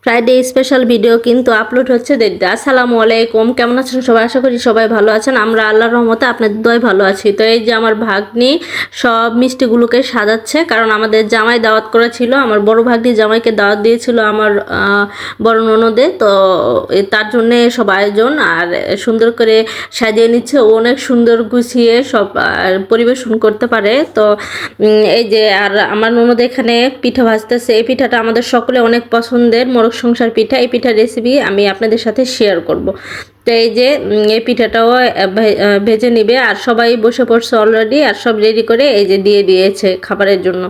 Friday special video কিন্তু upload হচ্ছে দেখতে। আসসালামু আলাইকুম, কেমন আছেন সবাই? আশা করি সবাই ভালো আছেন। আমরা আল্লাহর রহমতে আপনাদের দোয়ায় ভালো আছি। তো এই যে আমার ভাগ্নি সব মিষ্টিগুলোকে সাজাচ্ছে, কারণ আমাদের জামাই দাওয়াত করা ছিল। আমার বড় ভাগ্নি জামাইকে দাওয়াত দিয়েছিল আমার বড় ননদে, তো তার জন্যে সব আয়োজন আর সুন্দর করে সাজিয়ে নিচ্ছে। ও অনেক সুন্দর গুছিয়ে সব পরিবেশন করতে পারে। তো এই যে আর আমার ননদ এখানে পিঠা ভাজতেছে। এই পিঠাটা আমাদের সকলে অনেক পছন্দের, মোরগ সংসার পিঠা। এই পিঠার রেসিপি আমি আপনাদের সাথে শেয়ার করব। তো এই যে এই পিঠাটাও ভেজে নিবে, আর সবাই বসে পড়ছে অলরেডি, আর সব রেডি করে এই যে দিয়ে দিয়েছে খাবারের জন্য।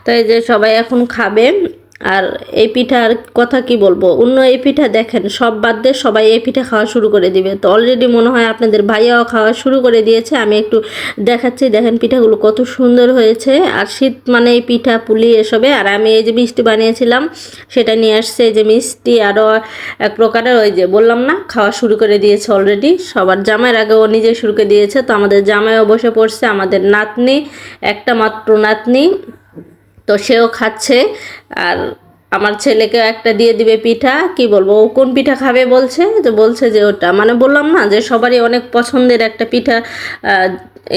তো এই যে সবাই এখন খাবে। আর এই পিঠার কথা কি বলবো, অন্য এই পিঠা দেখেন সব বাদ দিয়ে সবাই এই পিঠা খাওয়া শুরু করে দিবে। তো অলরেডি মনে হয় আপনাদের ভাইয়াও খাওয়া শুরু করে দিয়েছে। আমি একটু দেখাচ্ছি, দেখেন পিঠাগুলো কত সুন্দর হয়েছে। আর শীত মানে এই পিঠা পুলি এসবে। আর আমি এই যে মিষ্টি বানিয়েছিলাম সেটা নিয়ে আসছে, এই যে মিষ্টি আরও এক প্রকারের। ওই যে বললাম না, খাওয়া শুরু করে দিয়েছে অলরেডি। সবার জামাইয়ের আগে ও নিজে শুরু করে দিয়েছে। তো আমাদের জামাইও বসে পড়ছে, আমাদের নাতনি, একটা মাত্র নাতনি, তো সেও খাচ্ছে। আর আমার ছেলেকেও একটা দিয়ে দিবে পিঠা। কি বলবো, ও কোন পিঠা খাবে বলছে, তো বলছে যে ওটা, মানে বললাম না যে সবারই অনেক পছন্দের একটা পিঠা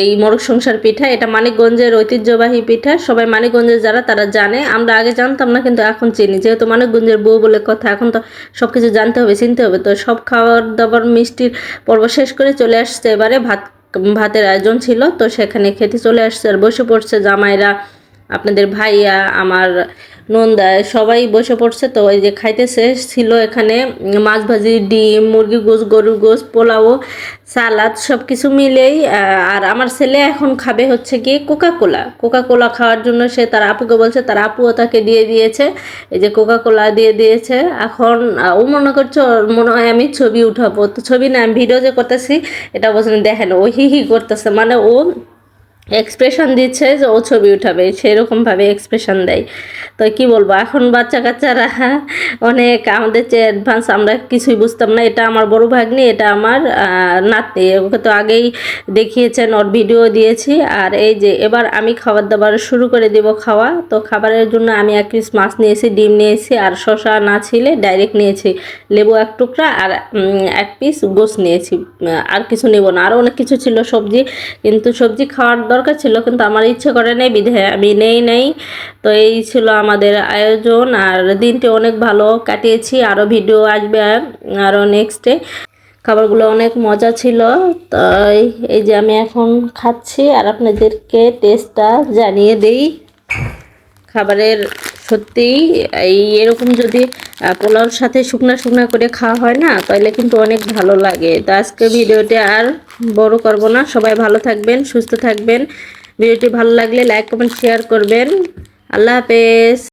এই মোরগ সংসার পিঠা। এটা মানিকগঞ্জের ঐতিহ্যবাহী পিঠা। সবাই মানিকগঞ্জের যারা তারা জানে, আমরা আগে জানতাম না কিন্তু এখন চিনি, যেহেতু মানিকগঞ্জের বউ বলে কথা, এখন তো সব কিছু জানতে হবে, চিনতে হবে। তো সব খাবার দাবার মিষ্টির পর্ব শেষ করে চলে আসছে, এবারে ভাতের আয়োজন ছিল, তো সেখানে খেতে চলে আসছে। আর বসে পড়ছে জামাইরা, আপনাদের ভাইয়া, আমার নন্দায়, সবাই বসে পড়ছে। তো ওই যে খাইতেছে ছিল এখানে মাছ ভাজি, ডিম, মুরগি গোস, গরুর গোস, পোলাও, সালাদ, সব কিছু মিলেই। আর আমার ছেলে এখন খাবে হচ্ছে কি কোকা কোলা খাওয়ার জন্য সে তার আপুকে বলছে, তার আপুও তাকে দিয়ে দিয়েছে। এই যে কোকা কোলা দিয়ে দিয়েছে। এখন ও মনে করছে মনে হয় আমি ছবি উঠাবো, তো ছবি না, আমি ভিডিও যে করতেছি এটা বলছেন, দেখেন ও হি হি করতেছে, মানে ও এক্সপ্রেশন দিচ্ছে যে ও ছবি উঠাবে, সেরকমভাবে এক্সপ্রেশন দেয়। তো কি বলবো, এখন বাচ্চা কাচ্চারা অনেক আমাদের চেয়ে অ্যাডভান্স, আমরা কিছুই বুঝতাম না। এটা আমার বড় ভাগ্নি, এটা আমার নাতনি, ওকে তো আগেই দেখিয়েছেন, ওর ভিডিও দিয়েছি। আর এই যে এবার আমি খাবার দাবার শুরু করে দেব খাওয়া। তো খাবারের জন্য আমি 1 পিস মাছ নিয়েছি, ডিম নিয়েছি, আর শসা না ছিলে ডাইরেক্ট নিয়েছি, লেবু 1 টুকরা, আর 1 পিস গোস নিয়েছি। আর কিছু নেব না, আরও অনেক কিছু ছিল সবজি, কিন্তু সবজি খাওয়ার দরকার ছিল কিন্তু আমার ইচ্ছে করে নেই, বিধে আমি নেই। তো এই ছিল আমাদের আয়োজন। আর দিনটি অনেক ভালো কাটিয়েছি। আরও ভিডিও আসবে আরও নেক্সটে। খাবারগুলো অনেক মজা ছিল। তাই এই যে আমি এখন খাচ্ছি আর আপনাদেরকে টেস্টটা জানিয়ে দেই খাবারের। সত্যিই এরকম যদি পোলাওর সাথে শুকনা শুকনা করে খাওয়া হয় না, তাহলে কিন্তু অনেক ভালো লাগে। তো আজকে ভিডিওটি আর বড় করব না, সবাই ভালো থাকবেন, সুস্থ থাকবেন। ভিডিওটি ভালো লাগলে লাইক কমেন্ট শেয়ার করবেন। আল্লাহ হাফেজ।